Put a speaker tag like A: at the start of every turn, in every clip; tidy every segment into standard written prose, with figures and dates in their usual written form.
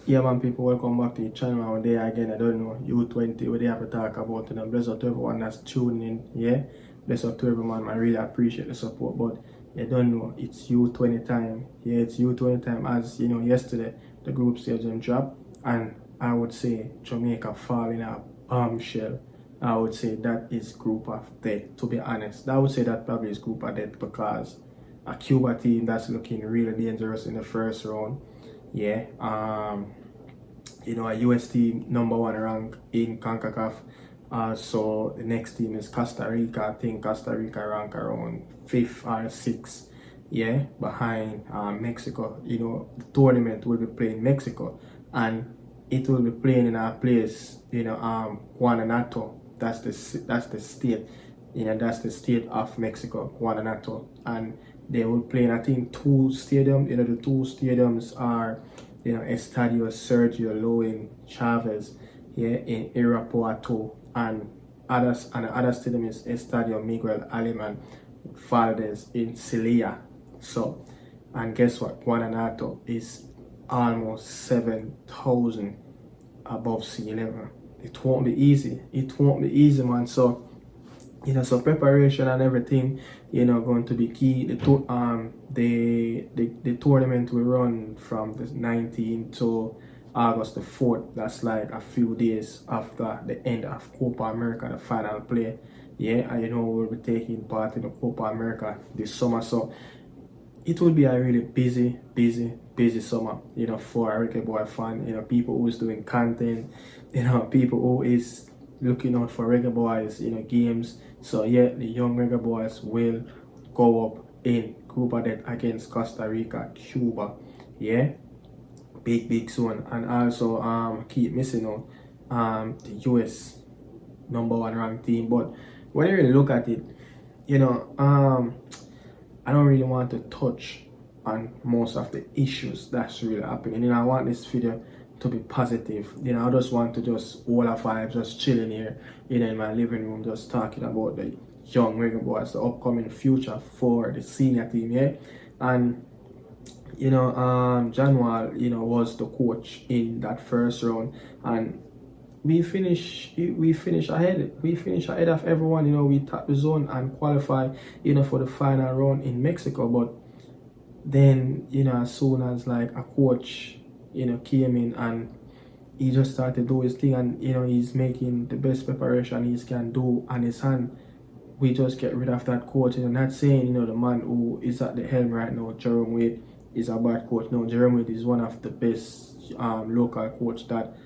A: Yeah, man, people, welcome back to the channel. Day again, I don't know, U20, what they have to talk about. And bless up to everyone that's tuning in. Yeah, bless up to everyone. I really appreciate the support. But you don't know, it's U20 time. Yeah, it's U20 time. As you know, yesterday, the group stage them dropped. And I would say Jamaica fall in a bombshell. I would say that is group of death, to be honest. I would say that probably is group of death because a Cuba team that's looking really dangerous in the first round. Yeah, a US team number one rank in Concacaf. So the next team is Costa Rica. I think Costa Rica rank around fifth or sixth. Yeah, behind Mexico. The tournament will be playing Mexico, and it will be playing in our place. Guanajuato. That's the state. That's the state of Mexico, Guanajuato, and they will play in I think two stadiums. The two stadiums are Estadio Sergio Loin Chavez here in Irapuato, and the other stadium is Estadio Miguel Aleman Valdez in Seria. So, and guess what? Guanajuato is almost 7,000 above sea level. It won't be easy. It won't be easy, man. So so preparation and everything, going to be key. The tournament will run from the 19th to August the 4th. That's like a few days after the end of Copa America, the final play. Yeah, and we'll be taking part in the Copa America this summer. So it will be a really busy summer, for a Reggae Boy fan, people who's doing content, people who is looking out for Reggae Boys, games. So yeah, the young Reggae Boys will go up in group of death against Costa Rica, Cuba. Yeah, big soon. And also keep missing out the US number one ranked team. But when you really look at it, I don't really want to touch on most of the issues that's really happening. I want this video to be positive. I just want to just all our vibes, just chilling here, in my living room, just talking about the young Reggae Boys, the upcoming future for the senior team, yeah. And John Wall, was the coach in that first round, and we finish ahead of everyone. We tap the zone and qualify for the final round in Mexico. But then as soon as like a coach came in, and he just started to do his thing, and he's making the best preparation he can do on his hand, we just get rid of that coach. And not saying the man who is at the helm right now, Jerome Wade, is a bad coach. No, Jerome Wade is one of the best local coach that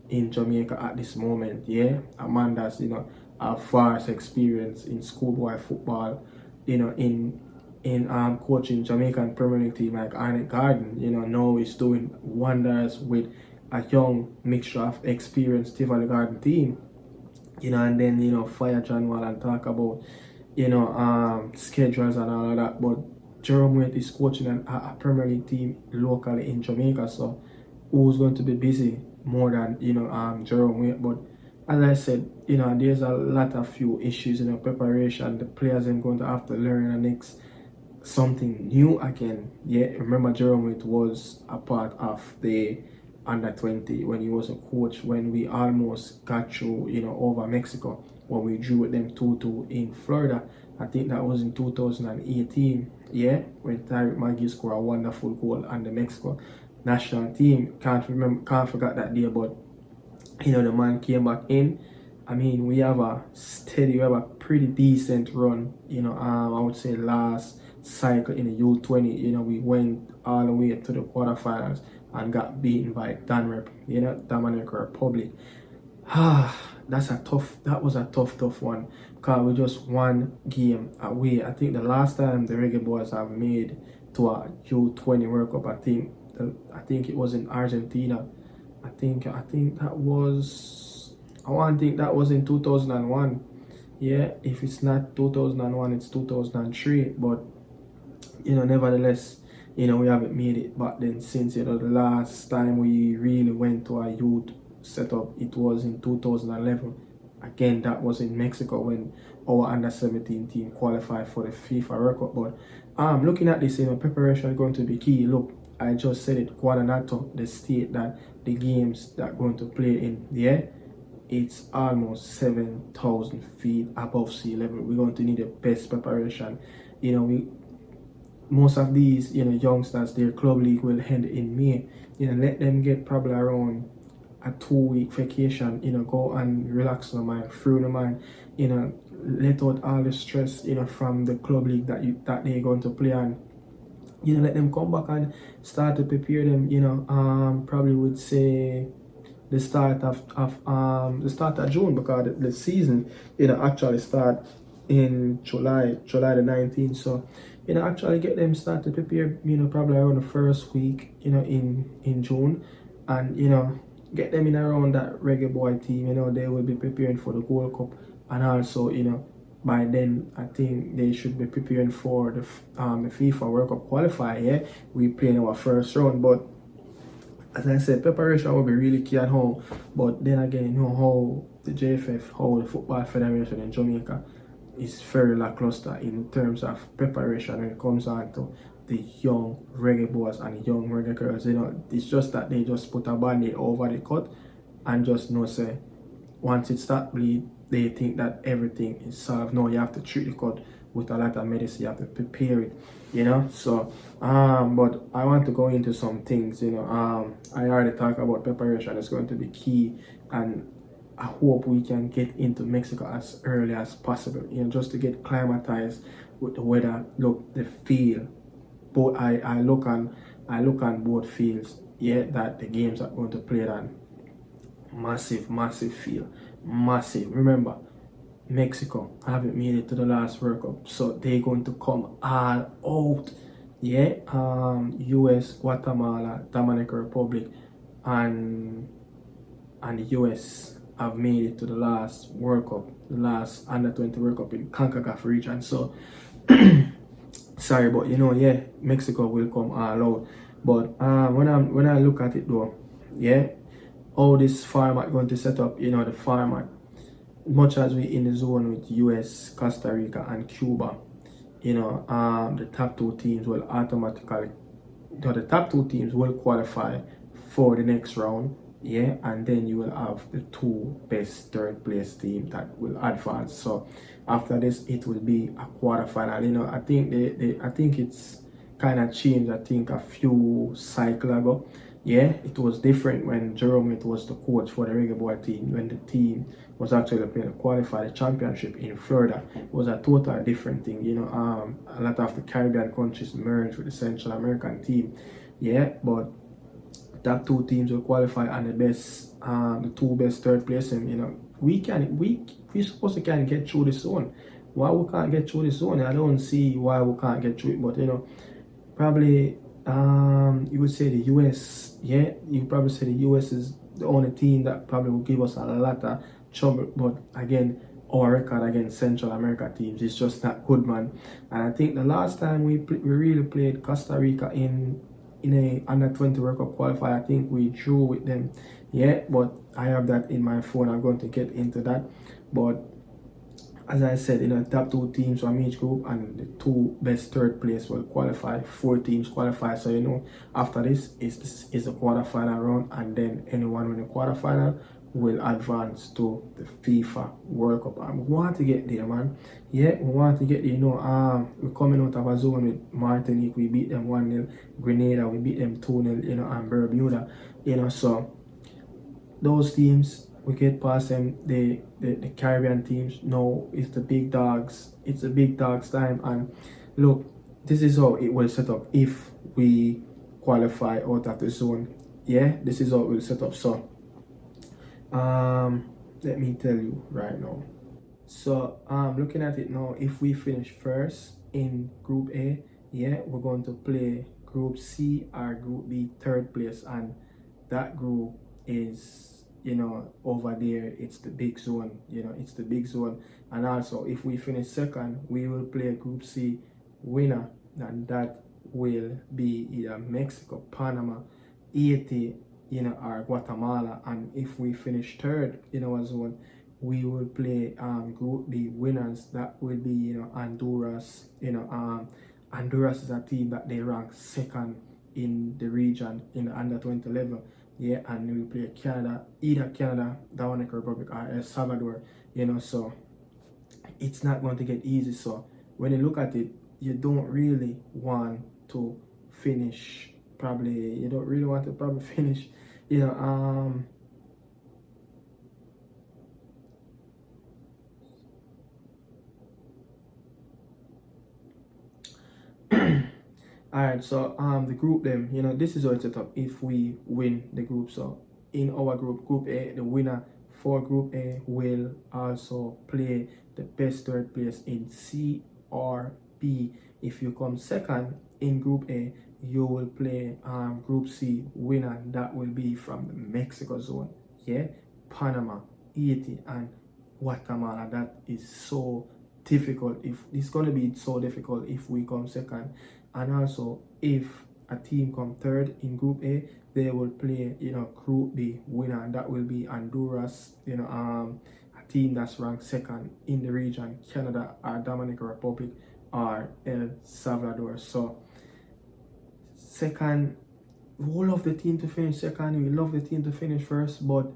A: in Jamaica at this moment. Yeah, a man that's a vast experience in schoolboy football, in coaching Jamaican Premier League team like Arnett Garden. Now he's doing wonders with a young mixture of experienced Tivoli Garden team. And then fire John Wall and talk about schedules and all of that. But Jerome Wade is coaching a Premier League team locally in Jamaica, so who's going to be busy more than Jerome Wade? But as I said, there's a lot of few issues in preparation. The players are going to have to learn and next something new again. Yeah, remember Jerome Wade was a part of the under 20 when he was a coach, when we almost got through over Mexico, when we drew with them 2-2 in Florida. I think that was in 2018. Yeah, when Tyreek Maggie scored a wonderful goal on the Mexico national team. Can't forget that day. But the man came back in. I mean, we have a pretty decent run. I would say last cycle in the U20, we went all the way to the quarterfinals and got beaten by Dominican Republic. That was a tough one, because we just one game away. I think the last time the Reggae Boys have made to a U20 World Cup, I think it was in Argentina. I think that was in 2001. Yeah, if it's not 2001, it's 2003. But nevertheless, we haven't made it back then since. The last time we really went to a youth setup, it was in 2011. Again, that was in Mexico when our under 17 team qualified for the FIFA World Cup. But looking at this, preparation is going to be key. Look, I just said it, Guanajuato, the state that the games that going to play in, yeah, it's almost 7,000 feet above sea level. We're going to need the best preparation. We most of these, youngsters, their club league will end in May. Let them get probably around a 2 week vacation, go and relax their mind, free their mind, let out all the stress, from the club league that they're going to play on. Let them come back and start to prepare them, probably would say the start of June, because the season, actually start in July the 19th. So, actually get them started to prepare, probably around the first week, in June, and get them in around that Reggae boy team. They will be preparing for the Gold Cup, and also, by then I think they should be preparing for the FIFA World Cup qualifier. Yeah, we playing our first round, but as I said, preparation will be really key at home. But then again, how the JFF, how the Football Federation in Jamaica is very lackluster in terms of preparation when it comes on to the young reggae boys and the young reggae girls. It's just that they just put a band-aid over the cut and just say once it starts bleed, they think that everything is solved. No, you have to treat the cut with a lot of medicine. You have to prepare it, So, but I want to go into some things, I already talked about preparation is going to be key, and I hope we can get into Mexico as early as possible, just to get climatized with the weather. Look, the feel. But I look on both fields, that the games are going to play on. Massive feel. Massive. Remember, Mexico haven't made it to the last World Cup, so they're going to come all out. US, Guatemala, Dominican Republic, and the US have made it to the last World Cup, the last under-20 World Cup in Concacaf region. So sorry, but Mexico will come all out. But when I look at it though, how this format going to set up, the format, much as we in the zone with US, Costa Rica, and Cuba, the top two teams will automatically, the top two teams will qualify for the next round, and then you will have the two best third place team that will advance. So after this, it will be a quarterfinal. I think I think it's kind of changed. I think a few cycles ago. It was different when Jerome was the coach for the Reggae Boy team, when the team was actually playing to qualify the championship in Florida. It was a totally different thing. A lot of the Caribbean countries merged with the Central American team. But top two teams will qualify, and the two best third place. And we supposed to can get through this zone. Why we can't get through this zone? I don't see why we can't get through it. But probably you would say the US. You probably say the US is the only team that probably will give us a lot of trouble. But again, our record against Central America teams is just not good, man. And I think the last time we really played Costa Rica in a under-20 World Cup qualifier, I think we drew with them. But I have that in my phone. I'm going to get into that. But as I said, top two teams from each group, and the two best third place will qualify. 4 teams qualify. So after this is a quarterfinal round, and then anyone in the quarterfinal will advance to the FIFA World Cup. And we want to get there, man. We want to get there. We're coming out of a zone with Martinique. We beat them 1-0. Grenada, we beat them 2-0. And Bermuda. So those teams, we get past them. The Caribbean teams. No, it's the big dogs. It's the big dogs time. And look, this is how it will set up if we qualify out of the zone. This is how it will set up. So let me tell you right now. So looking at it now, if we finish first in Group A, we're going to play Group C or Group B, third place, and that group is over there. It's the big zone. It's the big zone. And also, if we finish second, we will play Group C winner, and that will be either Mexico, Panama, Haiti, or Guatemala. And if we finish third in our zone, we will play Group B winners. That will be Honduras. Honduras is a team that they rank second in the region in the under 20 level. Yeah, and we play Canada, either Canada, Dominican Republic, or El Salvador. So it's not going to get easy. So when you look at it, you don't really want to finish. Probably you don't really want to probably finish. Alright, so the group them, this is how it's set up if we win the group. So in our group A, the winner for Group A will also play the best third place in C or B. If you come second in Group A, you will play Group C winner. That will be from the Mexico zone. Yeah, Panama, Haiti, and Guatemala. That is so difficult. If it's gonna be so difficult if we come second, and also if a team come third in Group A, they will play Group B winner, and that will be Honduras, a team that's ranked second in the region, Canada or Dominican Republic or El Salvador. So second, we love the team to finish second, we love the team to finish first, but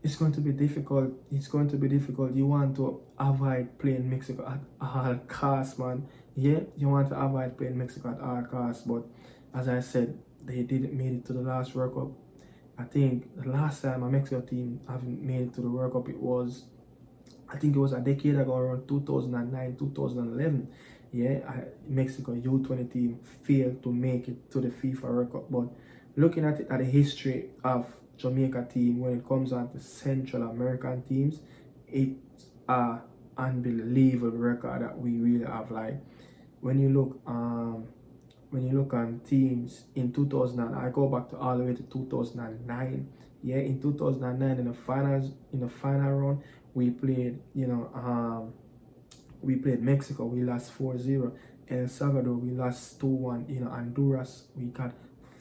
A: it's going to be difficult. You want to avoid playing Mexico at all costs, man. Yeah, you want to avoid playing Mexico at all costs. But as I said, they didn't make it to the last World Cup. I think the last time a Mexico team haven't made it to the World Cup, it was a decade ago, around 2009, 2011. Yeah, Mexico U20 team failed to make it to the FIFA World Cup. But looking at it at the history of Jamaica team when it comes on to Central American teams, it's a unbelievable record that we really have. Like when you look on teams in 2000, I go back to all the way to 2009. Yeah, in 2009 in the final round, we played Mexico, we lost 4-0. El Salvador, we lost 2-1. Honduras, we got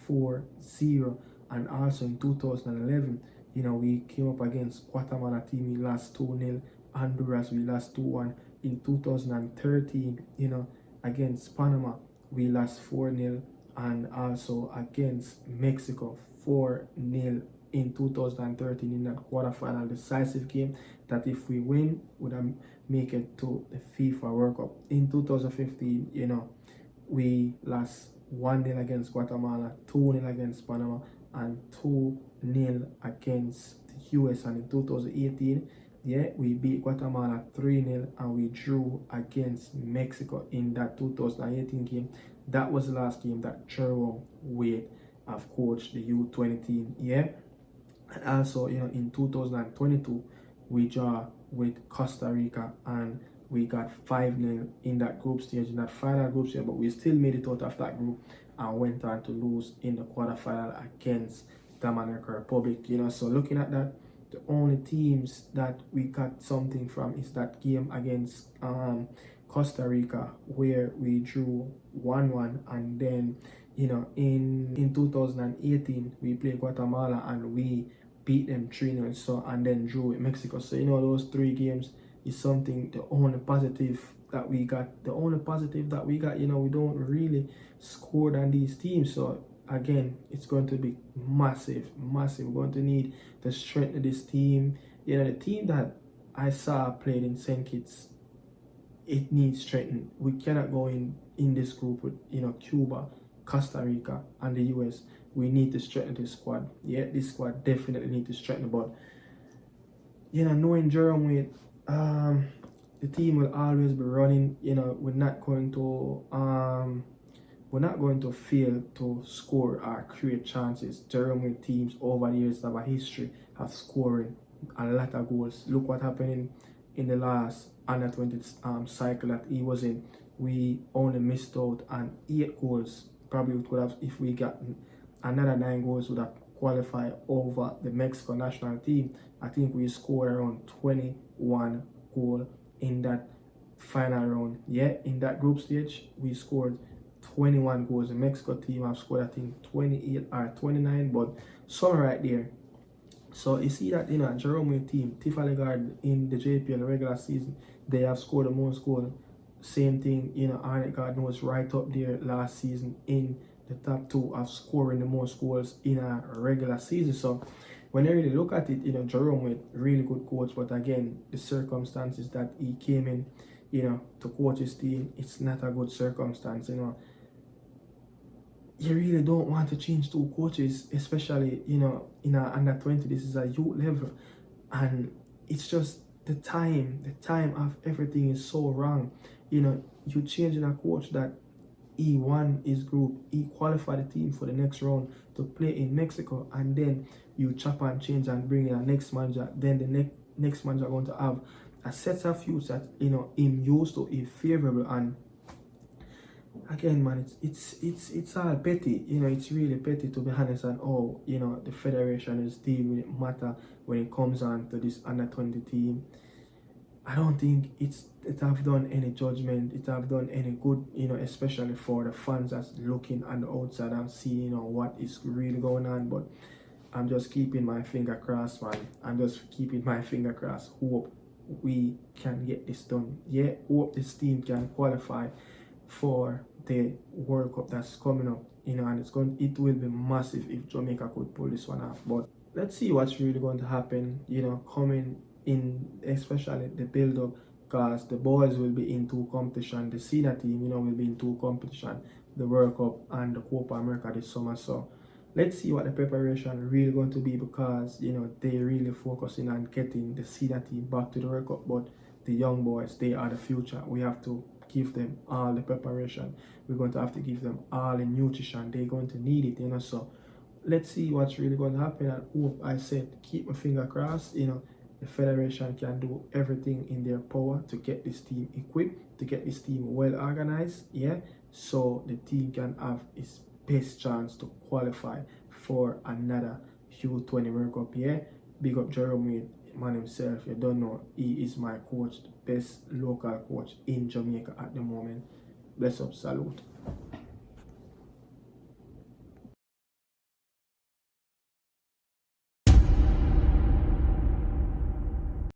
A: 4-0. And also in 2011, we came up against Guatemala team, we lost 2-0. Honduras, we lost 2-1. In 2013, against Panama, we lost 4-0. And also against Mexico, 4-0 in 2013 in that quarterfinal decisive game that if we win, would have make it to the FIFA World Cup. In 2015, we lost 1-0 against Guatemala, 2-0 against Panama, and 2-0 against the US. And in 2018, we beat Guatemala 3-0 and we drew against Mexico in that 2018 game. That was the last game that Jerome Wade have coached the U20 team. And also, in 2022, we draw with Costa Rica and we got 5-0 in that group stage, in that final group stage, but we still made it out of that group and went on to lose in the quarterfinal against Dominican Republic. So looking at that, the only teams that we got something from is that game against Costa Rica where we drew 1-1, and then in 2018 we played Guatemala and we beat them 3-0, so, and then drew with Mexico. So those three games is something, the only positive that we got. We don't really score on these teams. So again, it's going to be massive. We're going to need to strengthen this team. The team that I saw played in St. Kitts, it needs strengthening. We cannot go in this group with Cuba, Costa Rica, and the US. We need to strengthen this squad. This squad definitely need to strengthen. But knowing Jerome Wade, the team will always be running. We're not going to fail to score or create chances. Jerome Wade teams over the years have a history of scoring a lot of goals. Look what happened in the last under 20 cycle that he was in. We only missed out on 8 goals. Probably we could have, if we got another 9 goals, would have qualified over the Mexico national team. I think we scored around 21 goals in that final round. In that group stage, we scored 21 goals. The Mexico team have scored, I think, 28 or 29, but somewhere right there. So you see that Jerome Wade team, Tiffany Guard in the JPL regular season, they have scored the most goals. Same thing, Arnett Gardner was right up there last season in the top two of scoring the most goals in a regular season. So when I really look at it, Jerome with really good coach, but again, the circumstances that he came in, to coach his team, it's not a good circumstance. You really don't want to change two coaches, especially in a under 20. This is a youth level, and it's just the time of everything is so wrong. You changing a coach that he won his group, he qualified the team for the next round to play in Mexico, and then you chop and change and bring in a next manager. Then the next manager are going to have a set of youths that him used to, is favorable. And again, man, it's all petty. It's really petty, to be honest. And the federation is dealing with it matter when it comes on to this under 20 team. I don't think it have done any judgment. It have done any good, especially for the fans that's looking on the outside and seeing, what is really going on. But I'm just keeping my finger crossed, man. I'm just keeping my finger crossed. Hope we can get this done. Yeah, hope this team can qualify for the World Cup that's coming up. And it will be massive if Jamaica could pull this one off. But let's see what's really going to happen, coming in, especially the build-up, because the boys will be in two competition. The senior team, will be in two competition, the World Cup and the Copa America this summer. So let's see what the preparation really going to be, because they really focusing on getting the senior team back to the World Cup. But the young boys, they are the future. We have to give them all the preparation. We're going to have to give them all the nutrition. They're going to need it, so let's see what's really going to happen. And hope, I said, keep my finger crossed. The federation can do everything in their power to get this team equipped, to get this team well organized, so the team can have its best chance to qualify for another U20 World Cup. Big up Jeremy, man himself. You don't know, he is my coach, the best local coach in Jamaica at the moment. Bless up, salute.